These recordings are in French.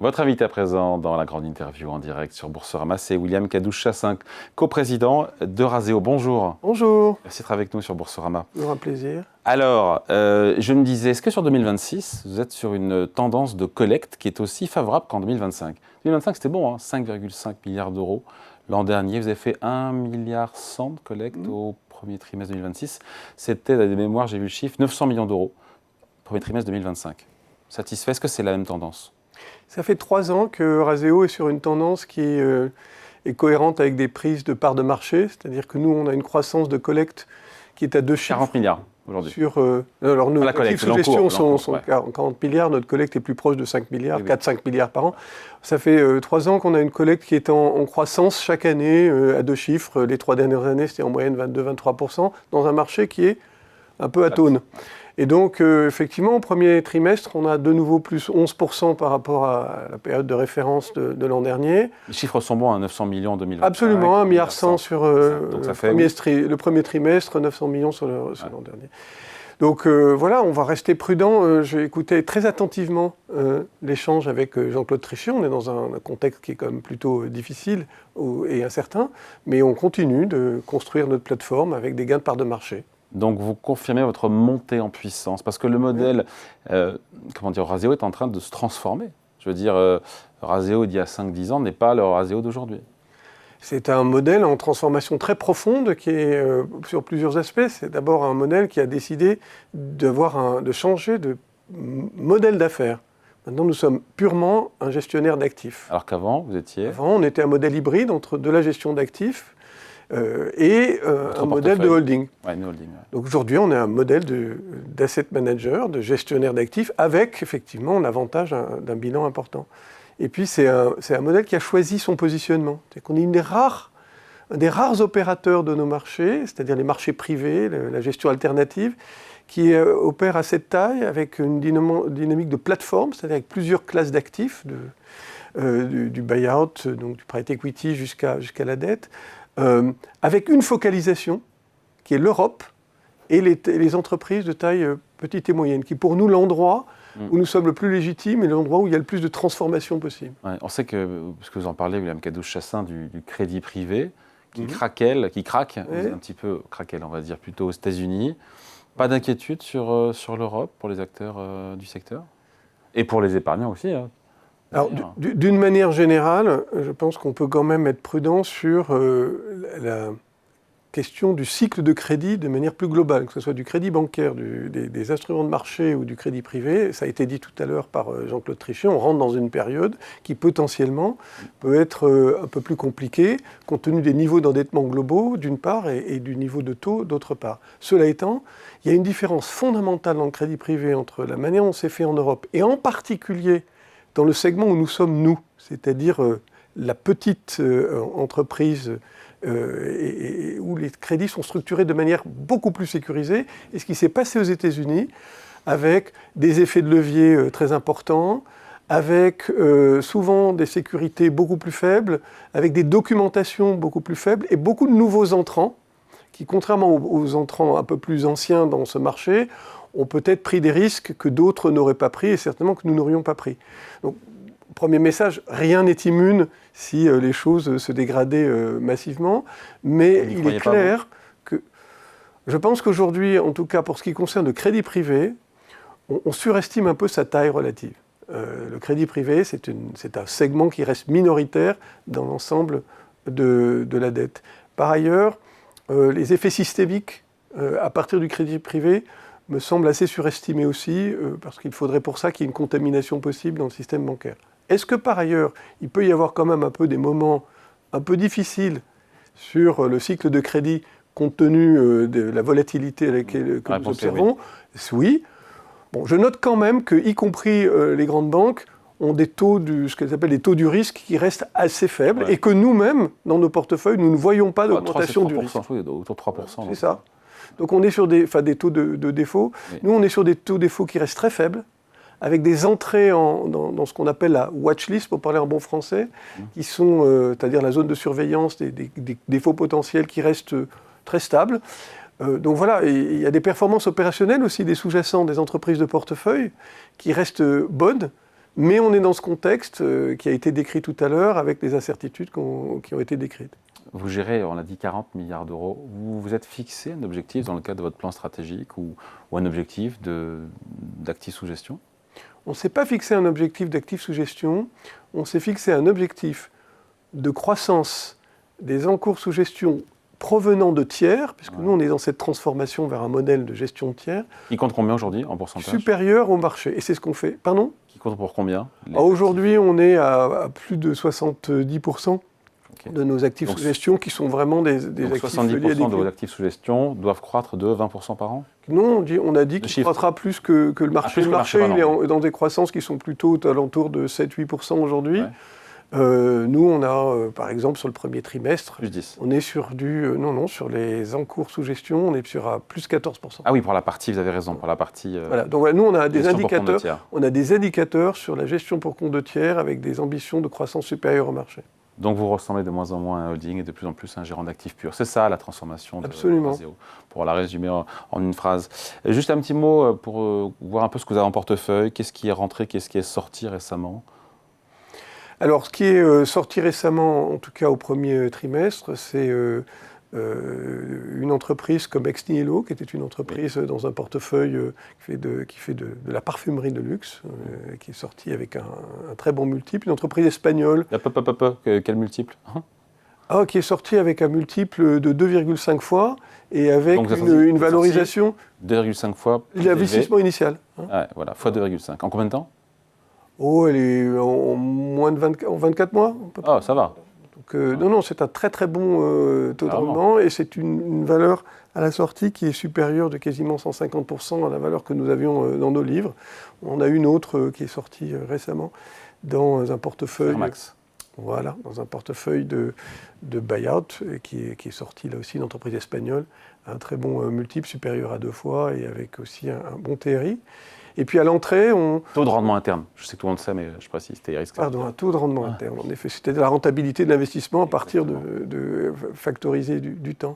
Votre invité à présent dans la grande interview en direct sur Boursorama, c'est William Kadouch-Chassaing, coprésident de Razeo. Bonjour. Bonjour. Merci d'être avec nous sur Boursorama. Toujours un plaisir. Alors, je me disais, est-ce que sur 2026, vous êtes sur une tendance de collecte qui est aussi favorable qu'en 2025 ? 2025, c'était bon, 5,5 milliards d'euros. L'an dernier, vous avez fait 1,1 milliard de collecte au premier trimestre 2026. C'était, dans des mémoires, j'ai vu le chiffre, 900 millions d'euros, premier trimestre 2025. Satisfait ? Est-ce que c'est la même tendance ? Ça fait 3 ans que Razeo est sur une tendance qui est cohérente avec des prises de parts de marché. C'est-à-dire que nous, on a une croissance de collecte qui est à 2 chiffres. 40 milliards aujourd'hui. Alors, nos actifs sous gestion sont 40 milliards. Notre collecte est plus proche de 5 milliards, 4-5 milliards par an. Ça fait 3 ans qu'on a une collecte qui est en croissance chaque année à 2 chiffres. Les 3 dernières années, c'était en moyenne 22-23%, dans un marché qui est un peu atone. Et donc, effectivement, au premier trimestre, on a de nouveau plus 11% par rapport à la période de référence de l'an dernier. Les chiffres sont bons, 900 millions en 2025. Absolument, 1,1 milliard sur le premier trimestre, 900 millions sur l'an dernier. Donc voilà, on va rester prudent. J'ai écouté très attentivement l'échange avec Jean-Claude Trichet. On est dans un contexte qui est quand même plutôt difficile et incertain, mais on continue de construire notre plateforme avec des gains de part de marché. Donc vous confirmez votre montée en puissance, parce que le modèle, Razeo est en train de se transformer. Je veux dire, Razeo d'il y a 5-10 ans n'est pas le Razeo d'aujourd'hui. C'est un modèle en transformation très profonde qui est sur plusieurs aspects. C'est d'abord un modèle qui a décidé de changer de modèle d'affaires. Maintenant, nous sommes purement un gestionnaire d'actifs. Alors qu'avant, vous étiez... Avant, on était un modèle hybride entre de la gestion d'actifs et un modèle de holding. Ouais, une holding. Donc aujourd'hui, on est un modèle d'asset manager, de gestionnaire d'actifs, avec effectivement l'avantage d'un bilan important. Et puis c'est un modèle qui a choisi son positionnement. C'est qu'on est un des rares opérateurs de nos marchés, c'est-à-dire les marchés privés, la gestion alternative, qui opère à cette taille avec une dynamique de plateforme, c'est-à-dire avec plusieurs classes d'actifs, du buyout, donc du private equity jusqu'à la dette, avec une focalisation qui est l'Europe et les entreprises de taille petite et moyenne, qui pour nous l'endroit où nous sommes le plus légitimes et l'endroit où il y a le plus de transformation possible. Ouais, on sait que, parce que vous en parlez, William Kadouch-Chassaing, du crédit privé qui craque, un petit peu craquelle, on va dire, plutôt aux États-Unis. Pas d'inquiétude sur l'Europe pour les acteurs du secteur ? Et pour les épargnants aussi, Alors, d'une manière générale, je pense qu'on peut quand même être prudent sur la question du cycle de crédit de manière plus globale, que ce soit du crédit bancaire, des instruments de marché ou du crédit privé. Ça a été dit tout à l'heure par Jean-Claude Trichet, on rentre dans une période qui potentiellement peut être un peu plus compliquée, compte tenu des niveaux d'endettement globaux, d'une part, et du niveau de taux, d'autre part. Cela étant, il y a une différence fondamentale dans le crédit privé entre la manière dont c'est fait en Europe, et en particulier dans le segment où nous sommes, nous, c'est-à-dire la petite entreprise et où les crédits sont structurés de manière beaucoup plus sécurisée. Et ce qui s'est passé aux États-Unis, avec des effets de levier très importants, avec souvent des sécurités beaucoup plus faibles, avec des documentations beaucoup plus faibles et beaucoup de nouveaux entrants qui, contrairement aux entrants un peu plus anciens dans ce marché, ont peut-être pris des risques que d'autres n'auraient pas pris et certainement que nous n'aurions pas pris. Donc, premier message, rien n'est immune si les choses se dégradaient massivement, mais il est clair que je pense qu'aujourd'hui, en tout cas pour ce qui concerne le crédit privé, on surestime un peu sa taille relative. Le crédit privé, c'est un segment qui reste minoritaire dans l'ensemble de la dette. Par ailleurs, les effets systémiques à partir du crédit privé me semblent assez surestimés aussi, parce qu'il faudrait pour ça qu'il y ait une contamination possible dans le système bancaire. Est-ce que par ailleurs, il peut y avoir quand même un peu des moments un peu difficiles sur le cycle de crédit compte tenu de la volatilité que nous observons ? Oui. Bon, je note quand même que, y compris les grandes banques, ont des taux ce qu'elles appellent les taux du risque qui restent assez faibles et que nous-mêmes, dans nos portefeuilles, nous ne voyons pas d'augmentation du risque. Oui, autour de 3%. C'est ça. Donc on est sur des taux de défaut. Oui. Nous, on est sur des taux de défaut qui restent très faibles, avec des entrées dans ce qu'on appelle la watchlist, pour parler en bon français, qui sont, c'est-à-dire la zone de surveillance des défauts potentiels qui restent très stables. Donc voilà, il y a des performances opérationnelles aussi des sous-jacents des entreprises de portefeuille qui restent bonnes, Mais on est dans ce contexte qui a été décrit tout à l'heure avec les incertitudes qui ont été décrites. Vous gérez, on l'a dit, 40 milliards d'euros. Vous vous êtes fixé un objectif dans le cadre de votre plan stratégique ou un objectif d'actifs sous gestion? On ne s'est pas fixé un objectif d'actifs sous gestion, on s'est fixé un objectif de croissance des encours sous gestion provenant de tiers, puisque nous on est dans cette transformation vers un modèle de gestion de tiers. Qui compte combien aujourd'hui en pourcentage? Supérieur au marché, et c'est ce qu'on fait. Pardon? Qui compte pour combien? Aujourd'hui on est à plus de 70% de nos actifs sous gestion qui sont vraiment des actifs 70% de vos actifs sous gestion doivent croître de 20% par an? Non, on a dit qu'il croîtra plus que le marché. Le marché il est dans des croissances qui sont plutôt alentour de 7-8% aujourd'hui. Ouais. Nous, on a, par exemple, sur le premier trimestre, on est sur sur les encours sous gestion, on est sur plus 14%. Ah oui, pour la partie, vous avez raison, pour la partie... Voilà, donc nous, on a des indicateurs sur la gestion pour compte de tiers avec des ambitions de croissance supérieures au marché. Donc vous ressemblez de moins en moins à un holding et de plus en plus à un gérant d'actifs purs. C'est ça la transformation de Azeo, pour la résumer en une phrase. Et juste un petit mot pour voir un peu ce que vous avez en portefeuille. Qu'est-ce qui est rentré, qu'est-ce qui est sorti récemment? Alors, ce qui est sorti récemment, en tout cas au premier trimestre, c'est une entreprise comme Ex Nihilo, qui était une entreprise dans un portefeuille qui fait de la parfumerie de luxe, qui est sortie avec un très bon multiple. Une entreprise espagnole. Quel multiple? Qui est sortie avec un multiple de 2,5 fois et avec une valorisation... 2,5 fois l'investissement initial. Voilà, fois 2,5. En combien de temps? Elle est en 24 mois. Ah, ça va. Donc, non, c'est un très très bon taux de rendement et c'est une valeur à la sortie qui est supérieure de quasiment 150% à la valeur que nous avions dans nos livres. On a une autre qui est sortie récemment dans un portefeuille. Fairmax. Voilà, dans un portefeuille de buyout qui est sorti là aussi d'entreprise espagnole, un très bon multiple supérieur à 2 fois et avec aussi un bon TRI. Et puis à l'entrée, Taux de rendement interne. Je sais que tout le monde sait, mais je précise, TRI. Pardon, un taux de rendement interne. En effet, c'était de la rentabilité de l'investissement à partir de factoriser du temps.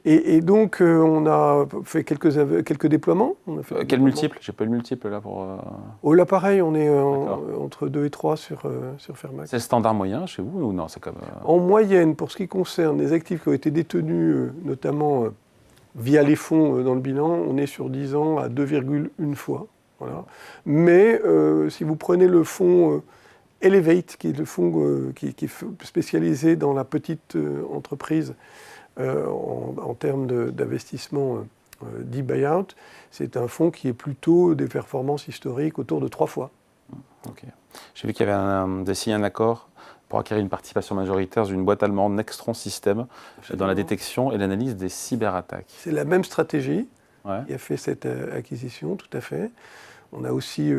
Et donc, on a fait quelques déploiements. Quel multiple? J'ai pas le multiple là pour... Là, pareil, on est entre 2 et 3 sur Fairmax. C'est le standard moyen chez vous ou non? C'est comme... En moyenne, pour ce qui concerne les actifs qui ont été détenus, notamment via les fonds dans le bilan, on est sur 10 ans à 2,1 fois. Voilà. Mais si vous prenez le fonds Elevate, qui est le fonds qui est spécialisé dans la petite entreprise en termes d'investissement dit buyout, c'est un fonds qui est plutôt des performances historiques autour de 3 fois. Ok. J'ai vu qu'il y avait signé un accord pour acquérir une participation majoritaire d'une boîte allemande Nextron Systems dans la détection et l'analyse des cyberattaques. C'est la même stratégie qui a fait cette acquisition, tout à fait. On a aussi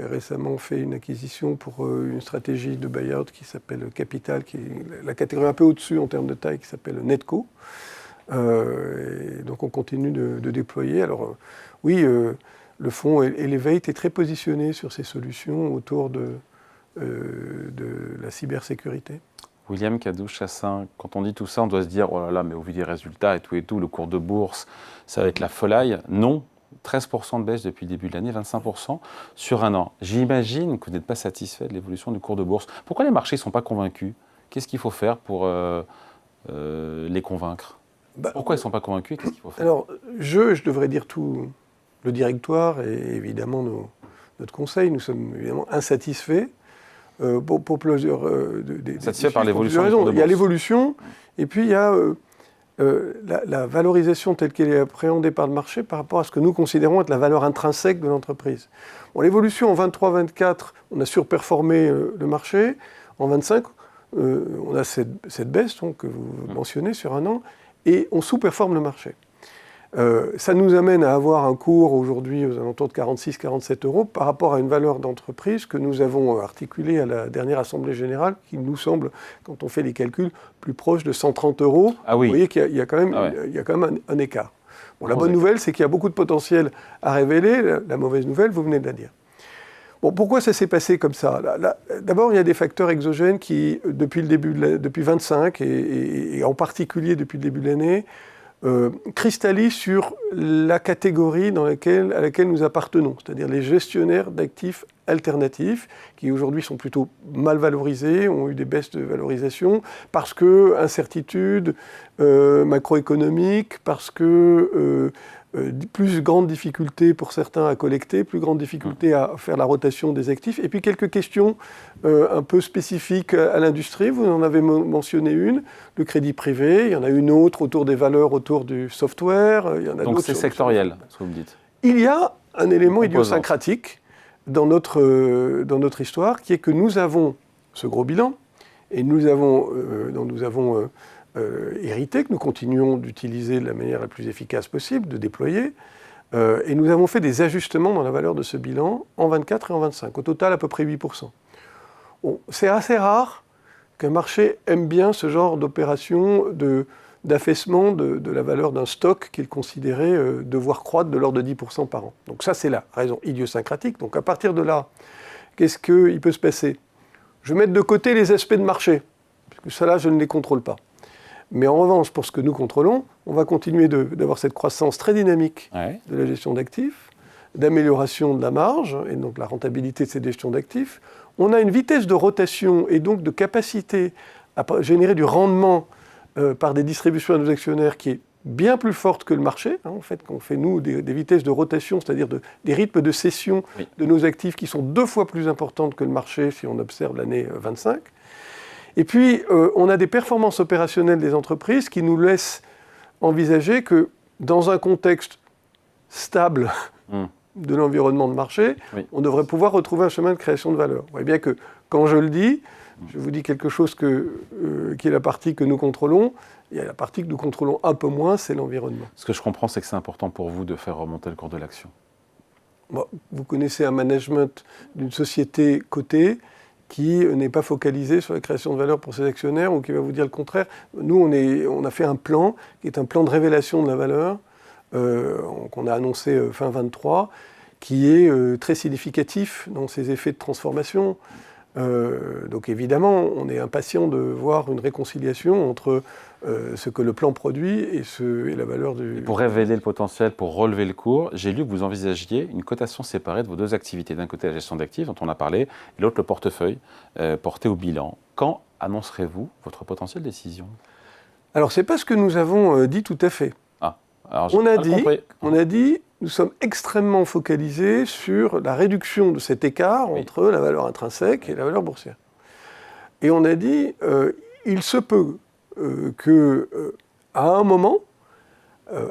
récemment fait une acquisition pour une stratégie de buyout qui s'appelle Capital, qui est la catégorie un peu au-dessus en termes de taille, qui s'appelle Netco. Et donc on continue de déployer. Alors oui, le fonds Elevate est très positionné sur ces solutions autour de la cybersécurité. William Kadouch-Chassaing, quand on dit tout ça, on doit se dire, oh là là, mais au vu des résultats et tout, le cours de bourse, ça va être la folie. Non. 13% de baisse depuis le début de l'année, 25% sur un an. J'imagine que vous n'êtes pas satisfait de l'évolution du cours de bourse. Pourquoi les marchés ne sont pas convaincus? Qu'est-ce qu'il faut faire pour les convaincre? Pourquoi ils ne sont pas convaincus et qu'est-ce qu'il faut faire? Alors, je devrais dire tout le directoire et évidemment notre conseil. Nous sommes évidemment insatisfaits pour plusieurs... Satisfaits par l'évolution du cours de bourse. Il y a l'évolution et puis il y a... la valorisation telle qu'elle est appréhendée par le marché par rapport à ce que nous considérons être la valeur intrinsèque de l'entreprise. Bon, l'évolution en 23-24, on a surperformé le marché. En 25, on a cette baisse donc, que vous mentionnez sur un an, et on sous-performe le marché. Ça nous amène à avoir un cours aujourd'hui aux alentours de 46-47 euros par rapport à une valeur d'entreprise que nous avons articulée à la dernière Assemblée Générale qui nous semble, quand on fait les calculs, plus proche de 130 euros. Ah oui. Vous voyez qu'il y a quand même un écart. Bon, la bonne nouvelle, c'est qu'il y a beaucoup de potentiel à révéler. La mauvaise nouvelle, vous venez de la dire. Bon, pourquoi ça s'est passé comme ça? D'abord, il y a des facteurs exogènes qui, depuis 25 et en particulier depuis le début de l'année, cristallise sur la catégorie à laquelle nous appartenons, c'est-à-dire les gestionnaires d'actifs alternatifs, qui aujourd'hui sont plutôt mal valorisés, ont eu des baisses de valorisation, parce que incertitude macroéconomique, parce que plus grande difficulté pour certains à collecter, plus grande difficulté à faire la rotation des actifs, et puis quelques questions un peu spécifiques à l'industrie. Vous en avez mentionné une, le crédit privé, il y en a une autre autour des valeurs, autour du software. Il y en a donc c'est sectoriel, ce que vous me dites. Il y a un élément idiosyncratique dans notre histoire, qui est que nous avons ce gros bilan, et dont nous avons hérité, que nous continuons d'utiliser de la manière la plus efficace possible, de déployer. Et nous avons fait des ajustements dans la valeur de ce bilan en 24 et en 25, au total à peu près 8%. Bon, c'est assez rare qu'un marché aime bien ce genre d'opération d'affaissement de la valeur d'un stock qu'il considérait devoir croître de l'ordre de 10% par an. Donc ça, c'est la raison idiosyncratique. Donc à partir de là, qu'est-ce qu'il peut se passer? Je vais mettre de côté les aspects de marché, parce que ça là, je ne les contrôle pas. Mais en revanche, pour ce que nous contrôlons, on va continuer d'avoir cette croissance très dynamique de la gestion d'actifs, d'amélioration de la marge, et donc la rentabilité de cette gestion d'actifs. On a une vitesse de rotation et donc de capacité à générer du rendement par des distributions à nos actionnaires qui est bien plus forte que le marché. En fait, qu'on fait nous des vitesses de rotation, c'est-à-dire des rythmes de cession de nos actifs qui sont 2 fois plus importantes que le marché si on observe l'année 25. Et puis, on a des performances opérationnelles des entreprises qui nous laissent envisager que dans un contexte stable de l'environnement de marché, on devrait pouvoir retrouver un chemin de création de valeur. Vous voyez bien que quand je le dis, je vous dis quelque chose qui est la partie que nous contrôlons. Il y a la partie que nous contrôlons un peu moins, c'est l'environnement. Ce que je comprends, c'est que c'est important pour vous de faire remonter le cours de l'action. Bon, vous connaissez un management d'une société cotée qui n'est pas focalisé sur la création de valeur pour ses actionnaires ou qui va vous dire le contraire. Nous, on a fait un plan qui est un plan de révélation de la valeur qu'on a annoncé fin 23, qui est très significatif dans ses effets de transformation. Donc évidemment, on est impatient de voir une réconciliation entre ce que le plan produit et la valeur du... Et pour révéler le potentiel, pour relever le cours, j'ai lu que vous envisagiez une cotation séparée de vos 2 activités. D'un côté, la gestion d'actifs, dont on a parlé, et l'autre, le portefeuille, porté au bilan. Quand annoncerez-vous votre potentielle décision? Alors, ce n'est pas ce que nous avons dit tout à fait. Alors, on a dit, nous sommes extrêmement focalisés sur la réduction de cet écart entre la valeur intrinsèque et la valeur boursière. Et on a dit, il se peut qu'à un moment,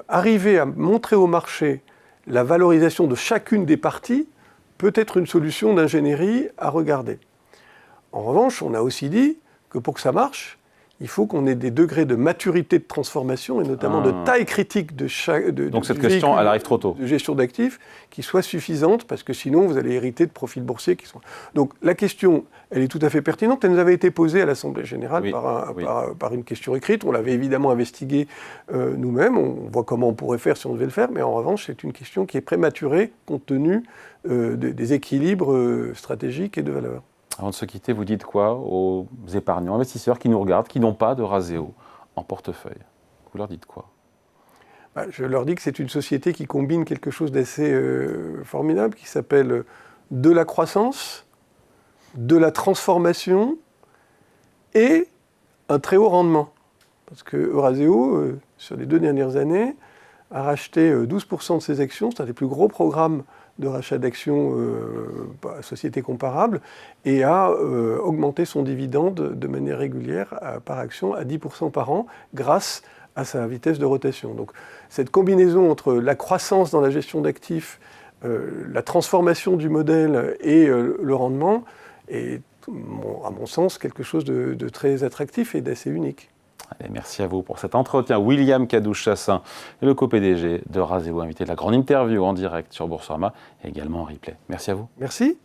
arriver à montrer au marché la valorisation de chacune des parties peut être une solution d'ingénierie à regarder. En revanche, on a aussi dit que pour que ça marche, il faut qu'on ait des degrés de maturité de transformation et notamment de taille critique donc cette question, elle arrive trop tôt. De gestion d'actifs qui soit suffisante parce que sinon vous allez hériter de profils boursiers qui sont... Donc la question, elle est tout à fait pertinente. Elle nous avait été posée à l'Assemblée générale par une question écrite. On l'avait évidemment investiguée nous-mêmes. On voit comment on pourrait faire si on devait le faire. Mais en revanche, c'est une question qui est prématurée compte tenu des équilibres stratégiques et de valeur. Avant de se quitter, vous dites quoi aux épargnants, investisseurs qui nous regardent, qui n'ont pas de Raseo en portefeuille? Vous leur dites quoi? Je leur dis que c'est une société qui combine quelque chose d'assez formidable, qui s'appelle de la croissance, de la transformation et un très haut rendement. Parce que Eurazeo, sur les 2 dernières années, a racheté 12% de ses actions, c'est un des plus gros programmes de rachat d'actions à sociétés comparables, et a augmenté son dividende de manière régulière par action à 10% par an grâce à sa vitesse de rotation. Donc cette combinaison entre la croissance dans la gestion d'actifs, la transformation du modèle et le rendement est, à mon sens, quelque chose de très attractif et d'assez unique. Allez, merci à vous pour cet entretien. William Kadouch-Chassaing, le co-PDG de Raseo, invité de la grande interview en direct sur Boursorama et également en replay. Merci à vous. Merci.